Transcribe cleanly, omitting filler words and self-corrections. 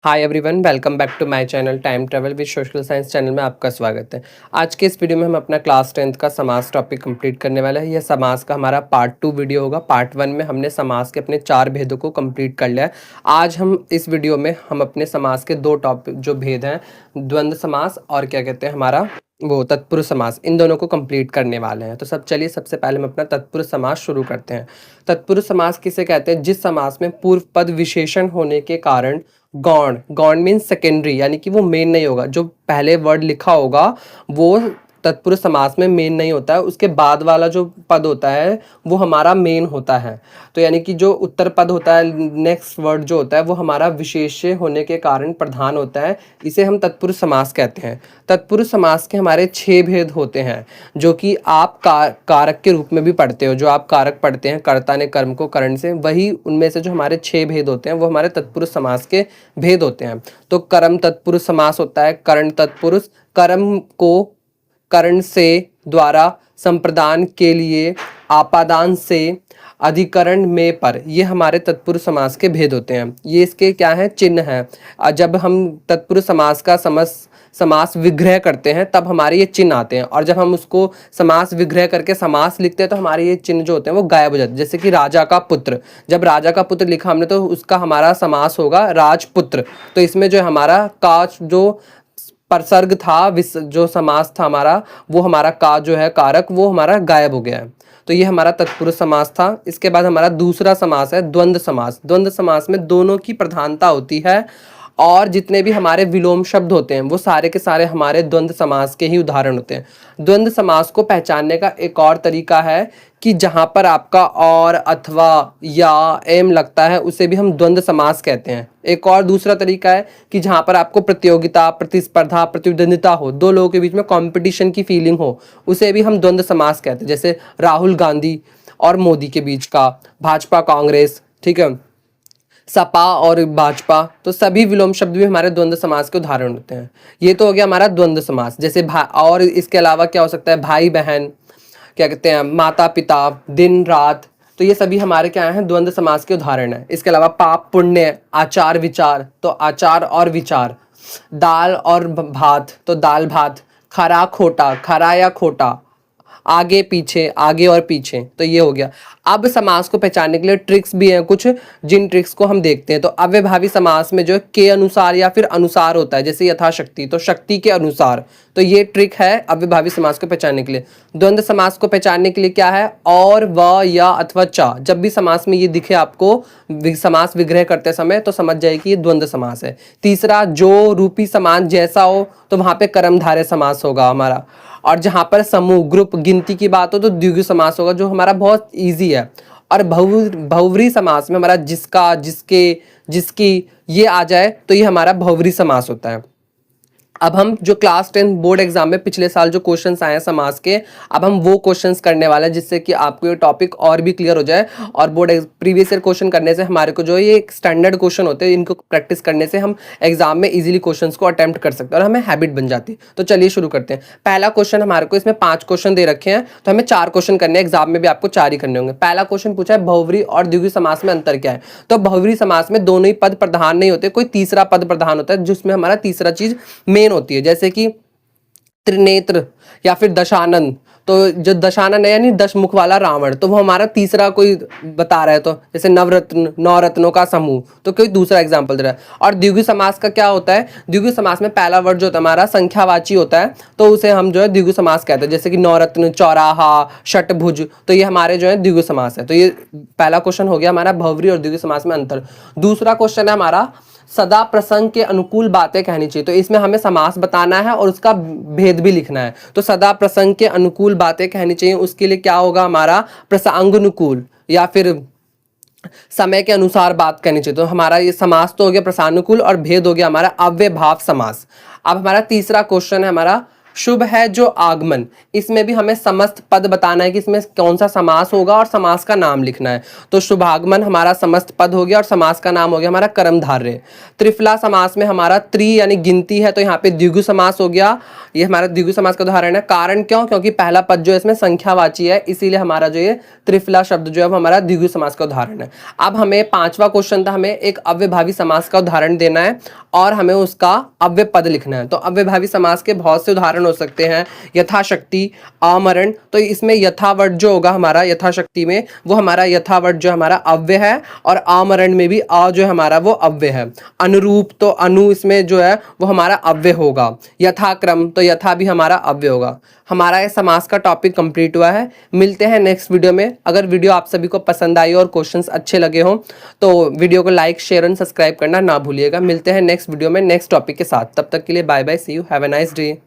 Hi everyone, welcome back to my channel time travel with social science channel में आपका स्वागत है। आज के इस वीडियो में हम अपना क्लास 10th का समास टॉपिक कंप्लीट करने वाला है। यह समास का हमारा पार्ट 2 वीडियो होगा। पार्ट 1 में हमने समास के अपने 4 भेदों को कंप्लीट कर लिया है। आज हम इस वीडियो में हम अपने समास के 2 टॉपिक जो भेद हैं, द्वंद्व समास और क्या कहते हैं हमारा वो तत्पुरुष समास, इन दोनों को कंप्लीट करने वाले हैं। तो चलिए सबसे पहले हम अपना तत्पुरुष समास शुरू करते हैं। तत्पुरुष समास किसे कहते हैं? जिस समास में पूर्व पद विशेषण होने के कारण गौण, गौण मीन्स सेकेंडरी, यानी कि वो मेन नहीं होगा। जो पहले वर्ड लिखा होगा वो तत्पुरुष समास में मेन नहीं होता है, उसके बाद वाला जो पद होता है वो हमारा मेन होता है। तो यानी कि जो उत्तर पद होता है, नेक्स्ट वर्ड जो होता है वो हमारा विशेष्य होने के कारण प्रधान होता है। इसे हम तत्पुरुष समास कहते हैं। तत्पुरुष समास के हमारे 6 भेद होते हैं, जो कि आप कारक के रूप में भी पढ़ते हो। जो आप कारक पढ़ते हैं, कर्ता ने कर्म को करण से, वही उनमें से जो हमारे 6 भेद होते हैं वो हमारे तत्पुरुष समास के भेद होते हैं। तो कर्म तत्पुरुष समास होता है। करण तत्पुरुष, कर्म को करण से द्वारा संप्रदान के लिए आपादान से अधिकरण में पर, ये हमारे तत्पुरुष समास के भेद होते हैं। ये इसके क्या है? चिन्ह हैं। जब हम तत्पुरुष समास का समास विग्रह करते हैं तब हमारे ये चिन्ह आते हैं, और जब हम उसको समास विग्रह करके समास लिखते हैं तो हमारे ये चिन्ह जो होते हैं वो गायब हो जाते हैं। जैसे कि राजा का पुत्र, जब राजा का पुत्र लिखा हमने तो उसका हमारा समास होगा राजपुत्र। तो इसमें जो हमारा का जो परसर्ग था, जो समास था हमारा, वो हमारा का जो है कारक, वो हमारा गायब हो गया है। तो ये हमारा तत्पुरुष समास था। इसके बाद हमारा दूसरा समास है द्वंद्व समास। द्वंद्व समास में दोनों की प्रधानता होती है, और जितने भी हमारे विलोम शब्द होते हैं वो सारे के सारे हमारे द्वंद्व समास के ही उदाहरण होते हैं। द्वंद्व समास को पहचानने का एक और तरीका है कि जहाँ पर आपका और, अथवा, या, एम लगता है उसे भी हम द्वंद्व समास कहते हैं। एक और दूसरा तरीका है कि जहाँ पर आपको प्रतियोगिता, प्रतिस्पर्धा, प्रतिद्वंदिता हो, दो लोगों के बीच में कंपटीशन की फीलिंग हो, उसे भी हम द्वंद्व समास कहते हैं। जैसे राहुल गांधी और मोदी के बीच का, भाजपा कांग्रेस, ठीक है, सपा और भाजपा, तो सभी विलोम शब्द भी हमारे द्वंद्व समास के उदाहरण होते हैं। ये तो हो गया हमारा द्वंद्व समास। जैसे और इसके अलावा क्या हो सकता है? भाई बहन, क्या कहते हैं, माता पिता, दिन रात, तो ये सभी हमारे क्या हैं? द्वंद्व समास के उदाहरण हैं। इसके अलावा पाप पुण्य, आचार विचार, तो आचार और विचार, दाल और भात, तो दाल भात, खरा खोटा, खरा या खोटा, आगे पीछे, आगे और पीछे, तो ये हो गया। अब समास को पहचानने के लिए ट्रिक्स भी हैं कुछ, जिन ट्रिक्स को हम देखते हैं। तो अव्ययभावी समास में जो है के अनुसार या फिर अनुसार होता है, जैसे यथाशक्ति, तो शक्ति के अनुसार, तो ये ट्रिक है अव्ययभावी समास को पहचानने के लिए। द्वंद्व समास को पहचानने के लिए क्या है? और, व, या, अथवा, चा, जब भी समास में ये दिखे आपको समास विग्रह करते समय, तो समझ जाए कि ये द्वंद्व समास है। तीसरा, जो रूपी समान जैसा हो, तो वहां पे कर्मधारय समास होगा हमारा। और जहां पर समूह, ग्रुप, गिनती की बात हो तो द्विगु समास होगा, जो हमारा बहुत इजी है। और बहुव्रीहि समास में हमारा जिसका, जिसके, जिसकी, ये आ जाए तो ये हमारा बहुव्रीहि समास होता है। अब हम जो क्लास 10 बोर्ड एग्जाम में पिछले साल जो क्वेश्चंस आए हैं समास के, अब हम वो क्वेश्चंस करने वाले हैं, जिससे कि आपको ये टॉपिक और भी क्लियर हो जाए। और प्रीवियस ईयर क्वेश्चन करने से हमारे को जो ये स्टैंडर्ड क्वेश्चन होते हैं, इनको प्रैक्टिस करने से हम एग्जाम में इजीली क्वेश्चंस को अटेम्प्ट कर सकते हैं और हमें हैबिट बन जाती है। तो चलिए शुरू करते हैं। पहला क्वेश्चन हमारे को, इसमें 5 क्वेश्चन दे रखे हैं, तो हमें 4 क्वेश्चन करने हैं। एग्जाम में भी आपको 4 ही करने होंगे। पहला क्वेश्चन पूछा है बहुव्रीहि और द्विगु समास में अंतर क्या है? तो बहुव्रीहि समास में दोनों ही पद प्रधान नहीं होते, कोई तीसरा पद प्रधान होता है, जिसमें हमारा तीसरा चीज मेन होती है। जैसे कि त्रिनेत्र या फिर दशानन, तो जो दशानन है यानी 10 मुख वाला रावण, तो वो हमारा तीसरा कोई बता रहा है। तो जैसे नवरत्न, 9 रत्नों का समूह, तो कोई दूसरा एग्जांपल दे रहा है। और द्विगु समास का क्या होता है? द्विगु समास में पहला वर्ड जो होता है हमारा संख्यावाची होता है, तो उसे हम जो है द्विगु समास कहते हैं। जैसे कि नवरत्न, चौराहा, षटभुज, तो ये हमारे जो है द्विगु समास है। तो ये पहला क्वेश्चन हो गया हमारा बहुव्रीहि और द्विगु समास में अंतर। दूसरा क्वेश्चन है हमारा सदा प्रसंग के अनुकूल बातें कहनी चाहिए। तो इसमें हमें समास बताना है और उसका भेद भी लिखना है। तो सदा प्रसंग के अनुकूल बातें कहनी चाहिए, उसके लिए क्या होगा हमारा? प्रसंगानुकूल या फिर समय के अनुसार बात करनी चाहिए। तो हमारा ये समास तो हो गया प्रसंगानुकूल, और भेद हो गया हमारा अव्ययभाव समास। अब हमारा तीसरा क्वेश्चन है हमारा शुभ है जो आगमन, इसमें भी हमें समस्त पद बताना है कि इसमें कौन सा समास होगा और समास का नाम लिखना है। तो शुभागमन हमारा समस्त पद हो गया और समास का नाम हो गया हमारा कर्मधारय। त्रिफला समास में हमारा त्रि यानी गिनती है, तो यहाँ पे द्विगु समास हो गया, ये हमारा द्विगु समास का उदाहरण है। कारण क्यों? क्योंकि पहला पद जो है इसमें संख्यावाची है, इसीलिए हमारा जो ये त्रिफला शब्द जो है वो हमारा द्विगु समास का उदाहरण है। अब हमें पांचवा क्वेश्चन था, हमें एक अव्ययभावी समास का उदाहरण देना है और हमें उसका अव्यय पद लिखना है। तो अव्ययभावी समास के बहुत से उदाहरण हो सकते हैं, यथाशक्ति, आमरण। तो इसमें यथावत जो होगा हमारा यथाशक्ति में, वो हमारा यथावत जो हमारा अव्यय है, और आमरण में भी अ जो हमारा वो अव्यय है। अनुरूप, तो अनु इसमें जो है वो हमारा अव्यय होगा। यथाक्रम, तो यथा भी हमारा अव्यय होगा। हमारा ये समास का टॉपिक कंप्लीट हुआ है। मिलते हैं नेक्स्ट वीडियो में। अगर वीडियो आप सभी को पसंद आई और क्वेश्चंस अच्छे लगे हों तो वीडियो को लाइक, शेयर एंड सब्सक्राइब करना ना भूलिएगा। मिलते हैं नेक्स्ट वीडियो में नेक्स्ट टॉपिक के साथ। तब तक के लिए bye bye, see you, have a nice day.